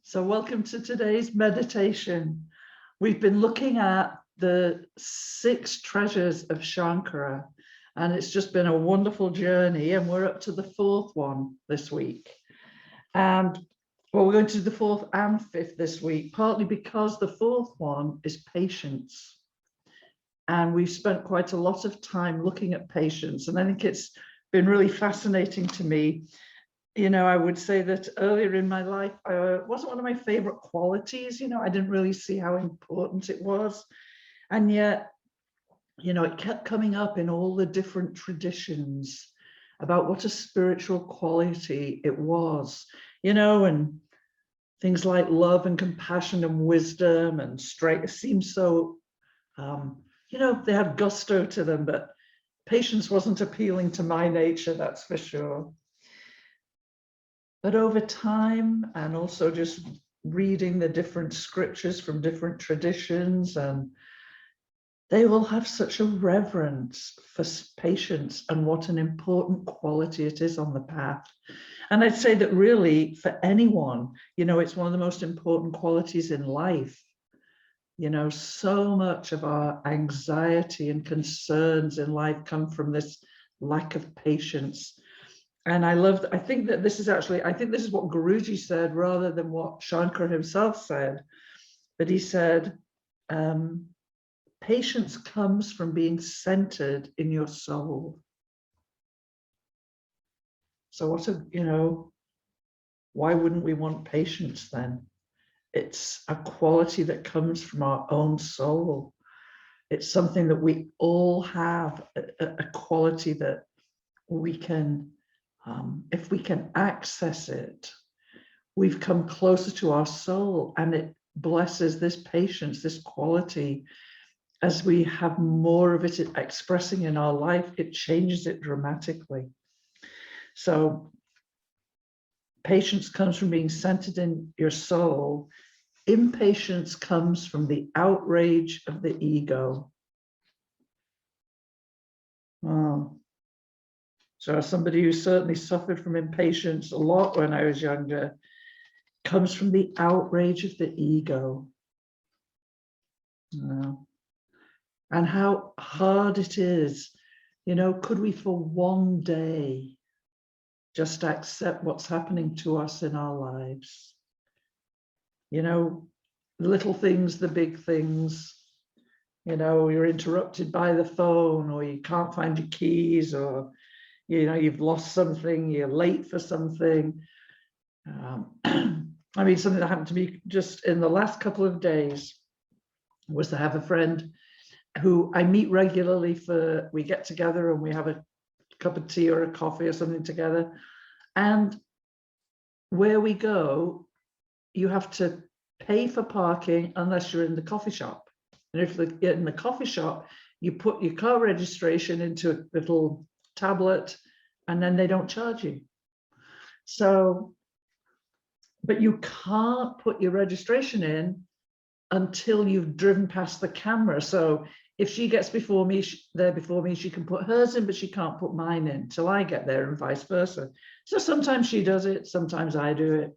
So welcome to today's meditation. We've been looking at the 6 treasures of Shankara, and it's just been a wonderful journey, and we're up to the 4th one this week. And well, we're going to do the 4th and 5th this week, partly because the 4th one is patience. And we've spent quite a lot of time looking at patience, and I think it's been really fascinating to me. You know, I would say that earlier in my life, it wasn't one of my favorite qualities. You know, I didn't really see how important it was. And yet, you know, it kept coming up in all the different traditions about what a spiritual quality it was, you know, and things like love and compassion and wisdom and strength seemed so, you know, they had gusto to them, but patience wasn't appealing to my nature, that's for sure. But over time, and also just reading the different scriptures from different traditions, and they all have such a reverence for patience and what an important quality it is on the path. And I'd say that really for anyone, you know, it's one of the most important qualities in life. You know, so much of our anxiety and concerns in life come from this lack of patience. And I think that this is actually, I think this is what Guruji said rather than what Shankara himself said. But he said, patience comes from being centered in your soul. So what a, you know, why wouldn't we want patience then? It's a quality that comes from our own soul. It's something that we all have, a quality that we can, if we can access it, we've come closer to our soul, and it blesses this patience, this quality. As we have more of it expressing in our life, it changes it dramatically. So patience comes from being centered in your soul. Impatience comes from the outrage of the ego. Oh. So as somebody who certainly suffered from impatience a lot when I was younger, comes from the outrage of the ego. And how hard it is, you know, could we for one day just accept what's happening to us in our lives? You know, the little things, the big things, you know, you're interrupted by the phone, or you can't find your keys, or you know, you've lost something, you're late for something. I mean, something that happened to me just in the last couple of days was to have a friend who I meet regularly we get together and we have a cup of tea or a coffee or something together. And where we go, you have to pay for parking unless you're in the coffee shop. And if you're in the coffee shop, you put your car registration into a little tablet, and then they don't charge you. So, but you can't put your registration in until you've driven past the camera. So if she gets before me, there before me, she can put hers in, but she can't put mine in till I get there, and vice versa. So sometimes she does it, sometimes I do it.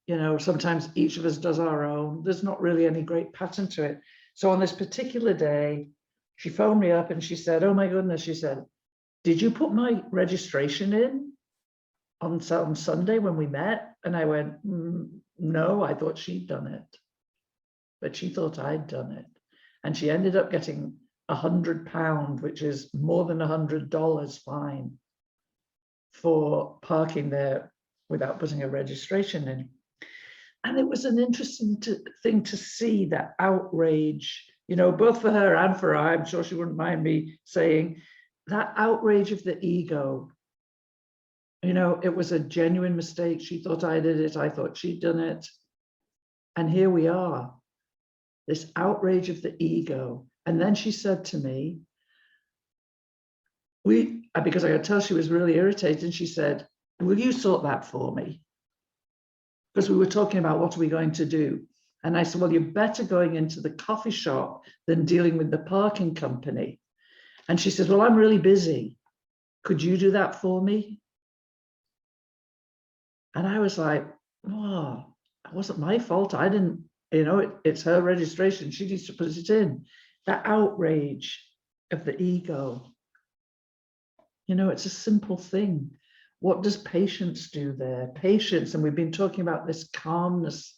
You know, sometimes each of us does our own. There's not really any great pattern to it. So on this particular day, she phoned me up and she said, oh my goodness, she said, did you put my registration in on Sunday when we met? And I went, no, I thought she'd done it. But she thought I'd done it. And she ended up getting £100, which is more than $100 fine for parking there without putting a registration in. And it was an interesting thing to see, that outrage, you know, both for her and for I, I'm sure she wouldn't mind me saying, that outrage of the ego. You know, it was a genuine mistake. She thought I did it. I thought she'd done it. And here we are, this outrage of the ego. And then she said to me, because I could tell she was really irritated, she said, will you sort that for me? Because we were talking about what are we going to do. And I said, well, you're better going into the coffee shop than dealing with the parking company. And she says, well, I'm really busy. Could you do that for me? And I was like, oh, it wasn't my fault. I didn't, it's her registration. She needs to put it in. That outrage of the ego. It's a simple thing. What does patience do there? Patience, and we've been talking about this calmness.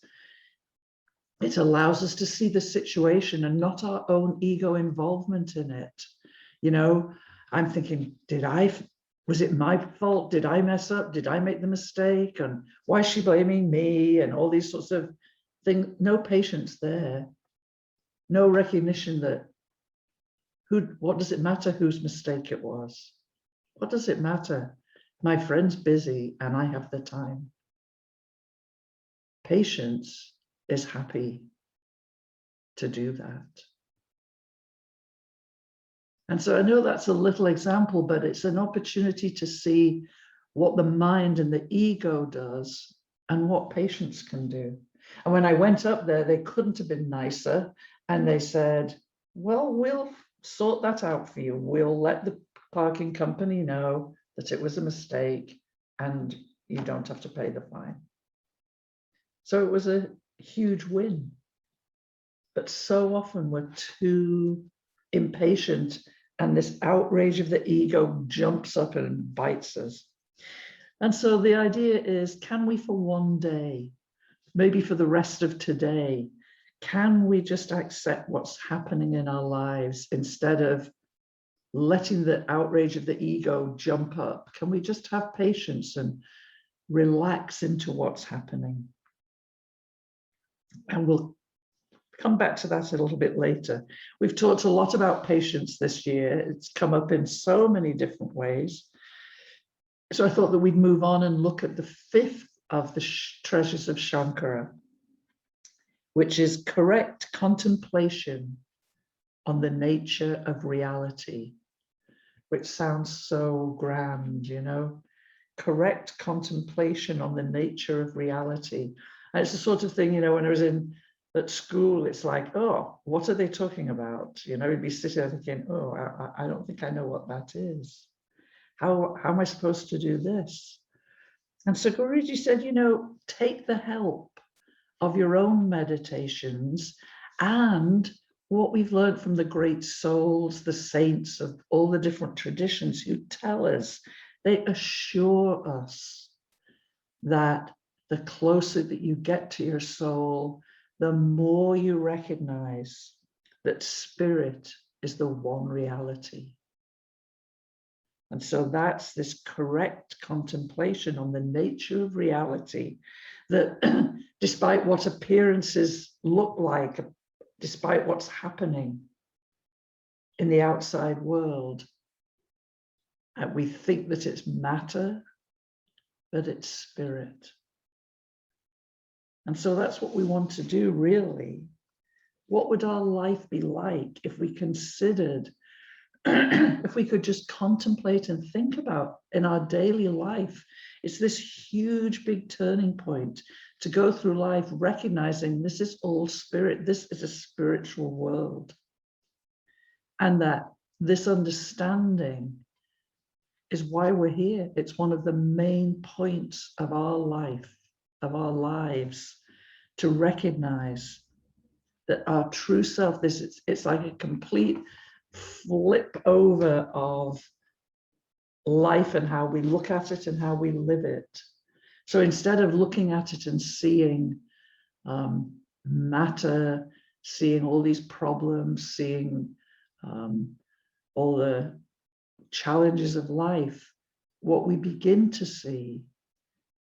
It allows us to see the situation and not our own ego involvement in it. I'm thinking, was it my fault? Did I mess up? Did I make the mistake? And why is she blaming me? And all these sorts of things. No patience there. No recognition that what does it matter whose mistake it was? What does it matter? My friend's busy and I have the time. Patience is happy to do that. And so I know that's a little example, but it's an opportunity to see what the mind and the ego does and what patience can do. And when I went up there, they couldn't have been nicer. And they said, well, we'll sort that out for you. We'll let the parking company know that it was a mistake and you don't have to pay the fine. So it was a huge win. But so often we're too impatient and this outrage of the ego jumps up and bites us. And so the idea is, can we for one day, maybe for the rest of today, can we just accept what's happening in our lives instead of letting the outrage of the ego jump up? Can we just have patience and relax into what's happening? And we'll come back to that a little bit later. We've talked a lot about patience this year. It's come up in so many different ways. So I thought that we'd move on and look at the fifth of the treasures of Shankara, which is correct contemplation on the nature of reality, which sounds so grand, correct contemplation on the nature of reality. And it's the sort of thing, when I was at school, it's like, oh, what are they talking about? You'd be sitting there thinking, oh, I don't think I know what that is. How am I supposed to do this? And so Guruji said, take the help of your own meditations and what we've learned from the great souls, the saints of all the different traditions who tell us, they assure us that the closer that you get to your soul, the more you recognize that spirit is the one reality. And so that's this correct contemplation on the nature of reality, that despite what appearances look like, despite what's happening in the outside world, we think that it's matter, but it's spirit. And so that's what we want to do, really. What would our life be like if we considered, if we could just contemplate and think about in our daily life? It's this huge, big turning point to go through life recognizing this is all spirit, this is a spiritual world. And that this understanding is why we're here. It's one of the main points of our life, of our lives, to recognize that our true self, it's like a complete flip over of life and how we look at it and how we live it. So instead of looking at it and seeing matter, seeing all these problems, seeing all the challenges of life, what we begin to see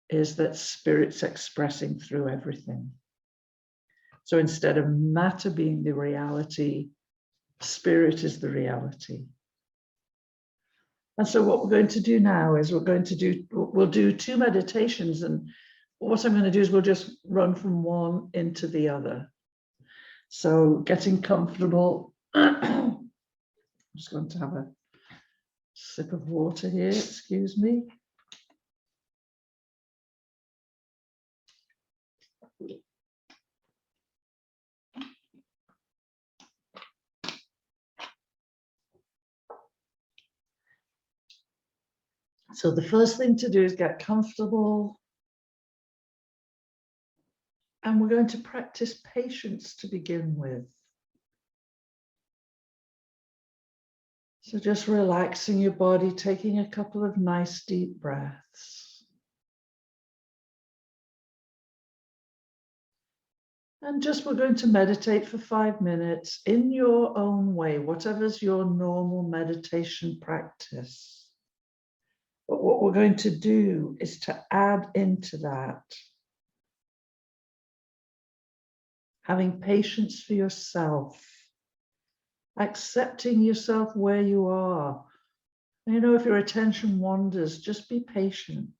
is that spirit's expressing through everything. So instead of matter being the reality, spirit is the reality. And so what we're going to do now is we'll do two meditations, and what I'm going to do is we'll just run from one into the other. So getting comfortable. I'm just going to have a sip of water here, excuse me. So the first thing to do is get comfortable. And we're going to practice patience to begin with. So just relaxing your body, taking a couple of nice deep breaths. And just we're going to meditate for 5 minutes in your own way, whatever's your normal meditation practice. But what we're going to do is to add into that having patience for yourself, accepting yourself where you are. You know, if your attention wanders, just be patient,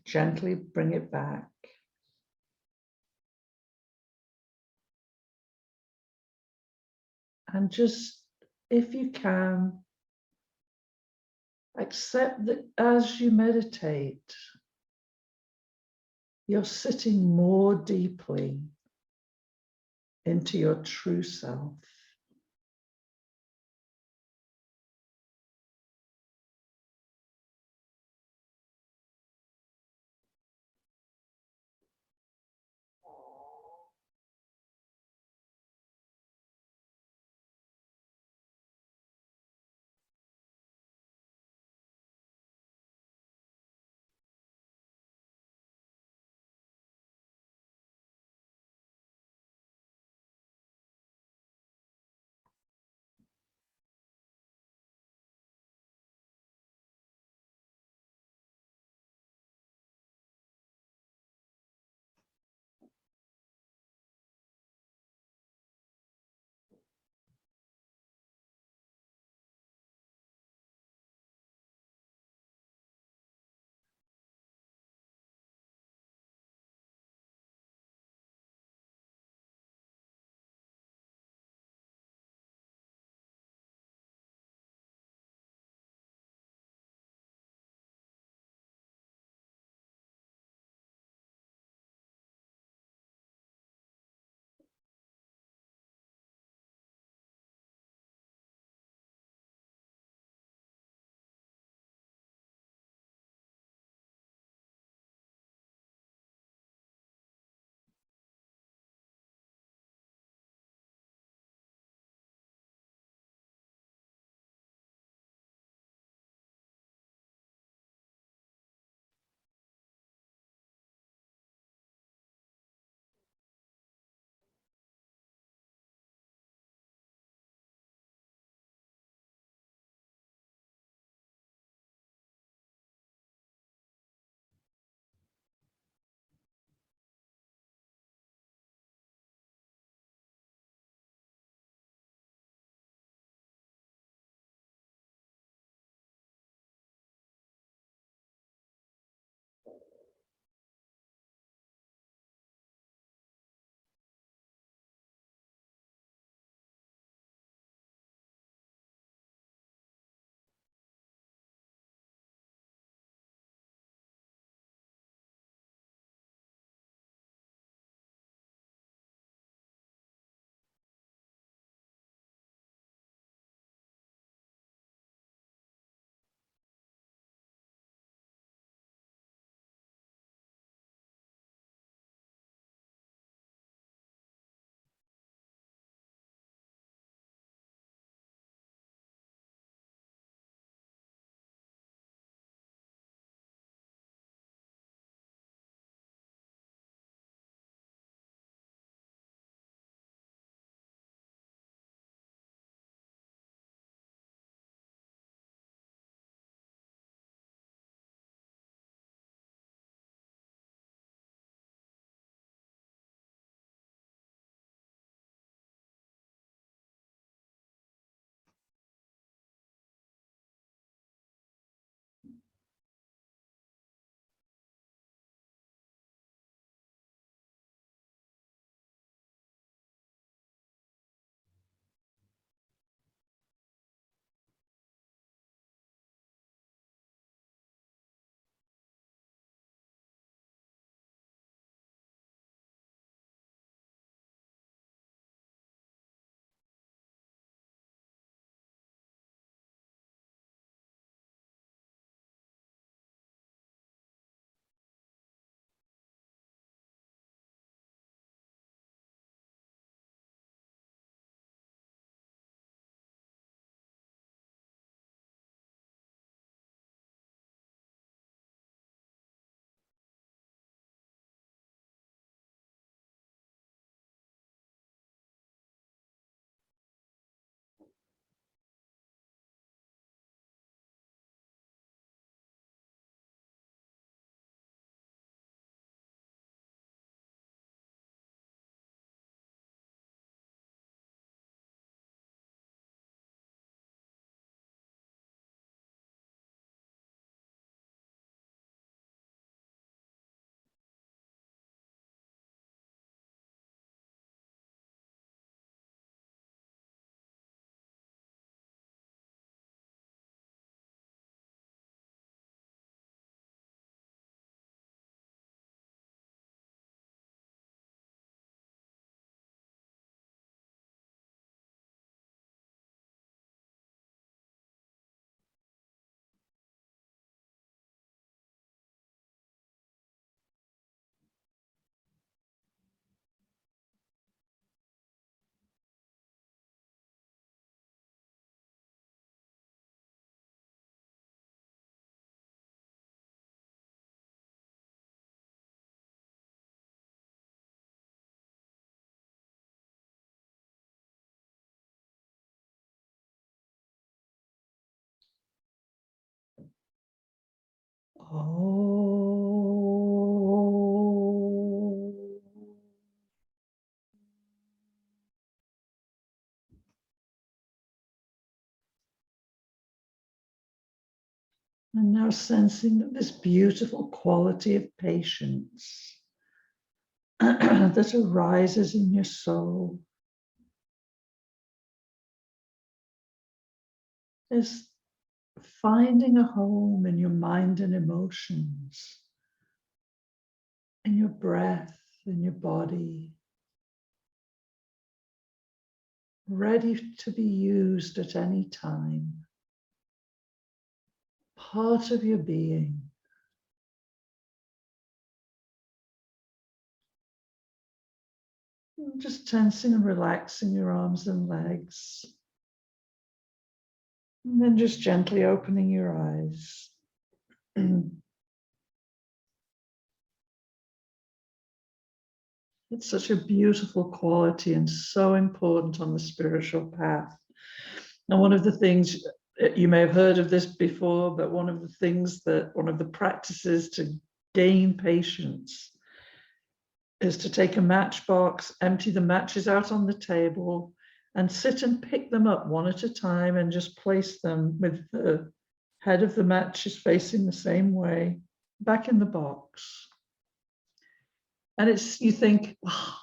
gently bring it back. And just, if you can, accept that as you meditate, you're sitting more deeply into your true self. Oh. And now sensing this beautiful quality of patience that arises in your soul is finding a home in your mind and emotions, in your breath, in your body, ready to be used at any time, part of your being. Just tensing and relaxing your arms and legs. And then just gently opening your eyes. It's such a beautiful quality and so important on the spiritual path. And one of the things, you may have heard of this before, but one of the practices to gain patience is to take a matchbox, empty the matches out on the table, and sit and pick them up one at a time and just place them with the head of the matches facing the same way back in the box. And you think, oh,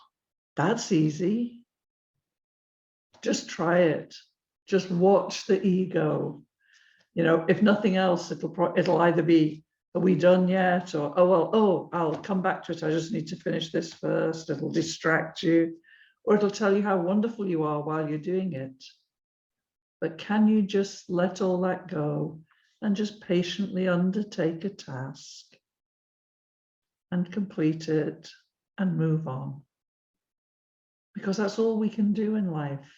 that's easy. Just try it. Just watch the ego. If nothing else, it'll either be, are we done yet? Or, I'll come back to it. I just need to finish this first. It'll distract you, or it'll tell you how wonderful you are while you're doing it. But can you just let all that go and just patiently undertake a task and complete it and move on? Because that's all we can do in life.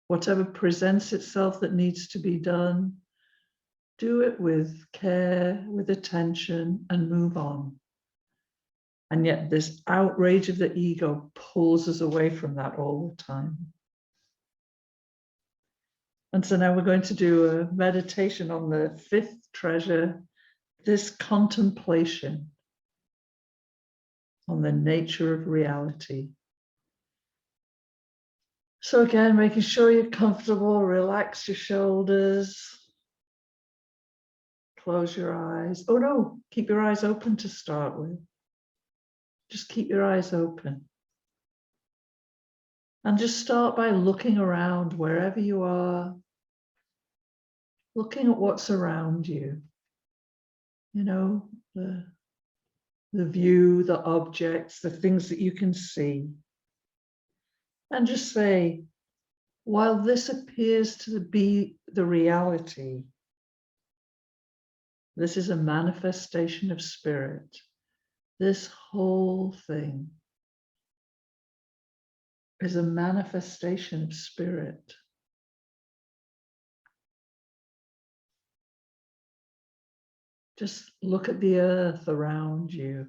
Whatever presents itself that needs to be done, do it with care, with attention, and move on. And yet this outrage of the ego pulls us away from that all the time. And so now we're going to do a meditation on the fifth treasure, this contemplation on the nature of reality. So again, making sure you're comfortable, relax your shoulders, close your eyes. Oh no, keep your eyes open to start with. Just keep your eyes open. And just start by looking around wherever you are, looking at what's around you. The view, the objects, the things that you can see. And just say, while this appears to be the reality, this is a manifestation of spirit. This whole thing is a manifestation of spirit. Just look at the earth around you.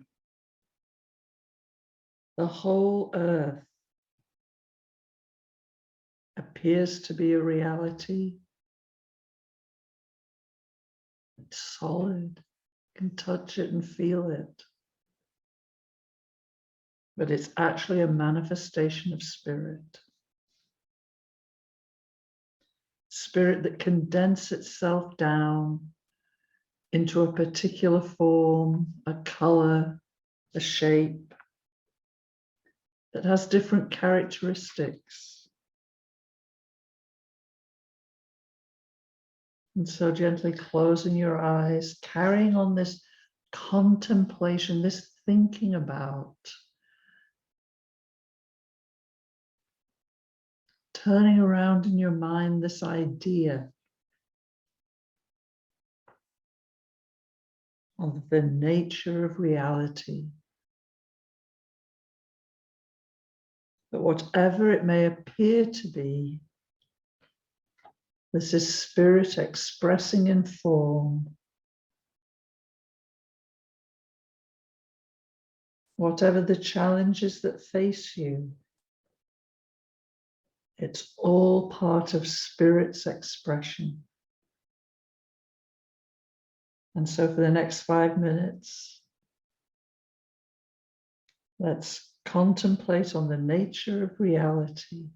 The whole earth appears to be a reality. It's solid. You can touch it and feel it. But it's actually a manifestation of spirit. Spirit that condenses itself down into a particular form, a color, a shape that has different characteristics. And so gently closing your eyes, carrying on this contemplation, this thinking about, turning around in your mind this idea of the nature of reality. But whatever it may appear to be, this is spirit expressing in form. Whatever the challenges that face you, it's all part of spirit's expression. And so for the next 5 minutes, let's contemplate on the nature of reality.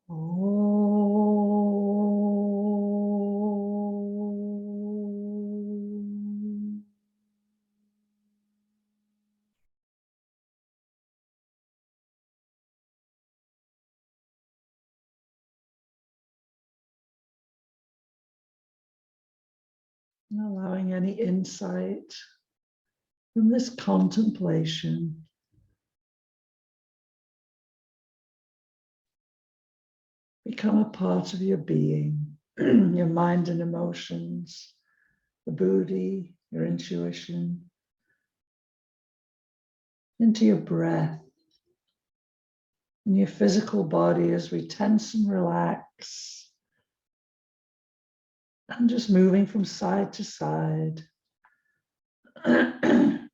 Om. And allowing any insight from this contemplation become a part of your being, your mind and emotions, the buddhi, your intuition, into your breath and your physical body as we tense and relax, and just moving from side to side. And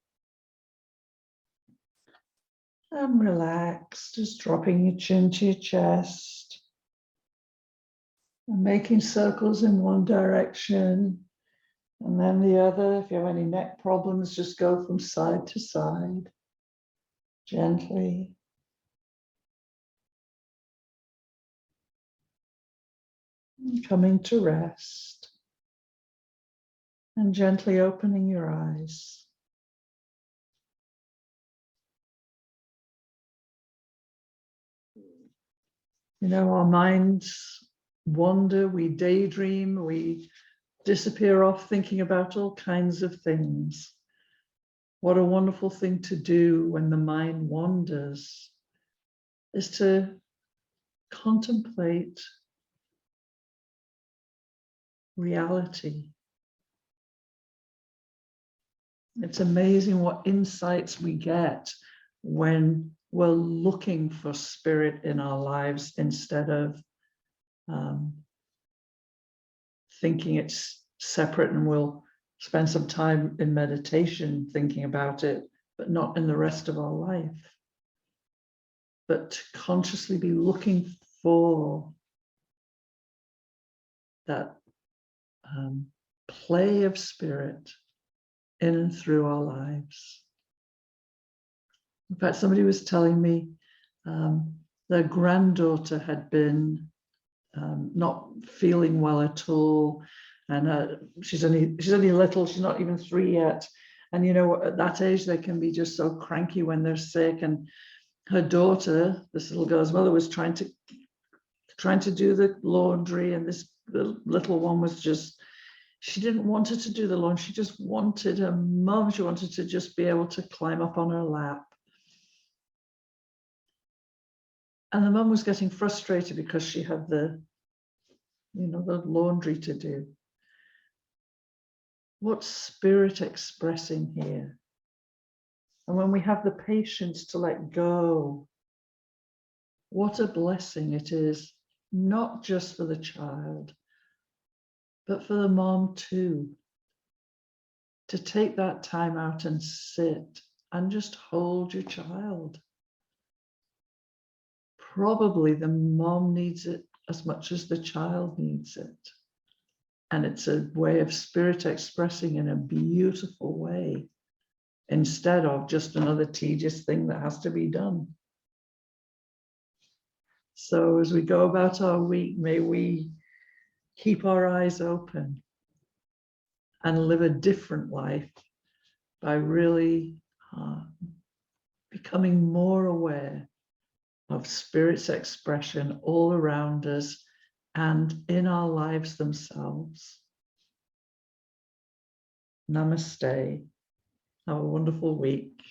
relax, just dropping your chin to your chest and making circles in one direction and then the other. If you have any neck problems, just go from side to side, gently. Coming to rest and gently opening your eyes. You know, our minds wander, we daydream, we disappear off thinking about all kinds of things. What a wonderful thing to do when the mind wanders is to contemplate reality. It's amazing what insights we get when we're looking for spirit in our lives instead of thinking it's separate, and we'll spend some time in meditation thinking about it, but not in the rest of our life. But to consciously be looking for that play of spirit in and through our lives. In fact, somebody was telling me their granddaughter had been not feeling well at all, and she's only little. She's not even 3 yet, and you know, at that age they can be just so cranky when they're sick. And her daughter, this little girl's mother, was trying to do the laundry, and the little one was just, she didn't want her to do the laundry. She just wanted her mum. She wanted to just be able to climb up on her lap. And the mum was getting frustrated because she had the laundry to do. What's spirit expressing here? And when we have the patience to let go, what a blessing it is, not just for the child, but for the mom too, to take that time out and sit and just hold your child. Probably the mom needs it as much as the child needs it. And it's a way of spirit expressing in a beautiful way, instead of just another tedious thing that has to be done. So as we go about our week, may we keep our eyes open and live a different life by really becoming more aware of spirit's expression all around us and in our lives themselves. Namaste. Have a wonderful week.